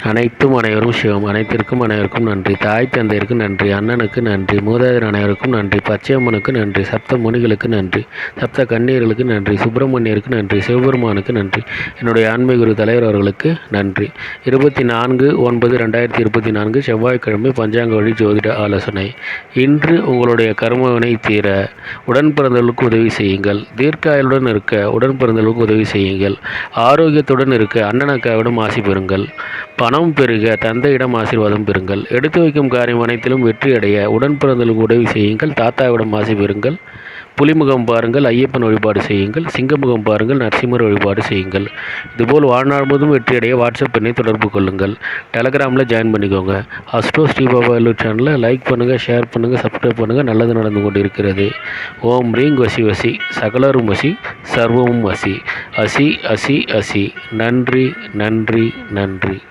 அனைத்தும் அனைவரும் சிவம். அனைத்திற்கும் அனைவருக்கும் நன்றி. தாய் தந்தையருக்கு நன்றி. அண்ணனுக்கு நன்றி. மூதாதையர் அனைவருக்கும் நன்றி. பச்சையம்மனுக்கு நன்றி. சப்த முனிகளுக்கு நன்றி. சப்த கண்ணீர்களுக்கு நன்றி. சுப்பிரமணியருக்கு நன்றி. சிவபெருமானுக்கு நன்றி. என்னுடைய ஆன்மீக குரு தலைவர் அவர்களுக்கு நன்றி. 24/9/2024 செவ்வாய்க்கிழமை பஞ்சாங்க வழி ஜோதிட ஆலோசனை. இன்று உங்களுடைய கர்மவினை தீர உடன் பிறந்தவர்களுக்கு உதவி செய்யுங்கள். தீர்க்காயுடன் இருக்க உடன் பிறந்தவர்களுக்கு உதவி செய்யுங்கள். ஆரோக்கியத்துடன் இருக்க அண்ணன் அக்காவிடம் ஆசி பெறுங்கள். பணம் பெருக தந்தையிடம் ஆசீர்வாதம் பெறுங்கள். எடுத்து வைக்கும் காரியம் அனைத்திலும் வெற்றி அடைய உடன் பிறந்தவர்களுக்கு உதவி செய்யுங்கள். தாத்தாவிடம் ஆசி பெறுங்கள். புலிமுகம் பாருங்கள், ஐயப்பன் வழிபாடு செய்யுங்கள். சிங்கமுகம் பாருங்கள், நரசிம்மர் வழிபாடு செய்யுங்கள். இதுபோல் வாழ்நாள் முழுவதும் வெற்றியடைய வாட்ஸ்அப் எண்ணை தொடர்பு கொள்ளுங்கள். டெலகிராமில் ஜாயின் பண்ணிக்கோங்க. அஸ்ட்ரோ ஸ்ரீபாபா எல்லூர் சேனலை லைக் பண்ணுங்கள், ஷேர் பண்ணுங்கள், சப்ஸ்கிரைப் பண்ணுங்கள். நல்லது நடந்து கொண்டு இருக்கிறது. ஓம் ரீங் வசி வசி சகலரும் வசி சர்வமும் வசி. அசி அசி அசி. நன்றி நன்றி நன்றி.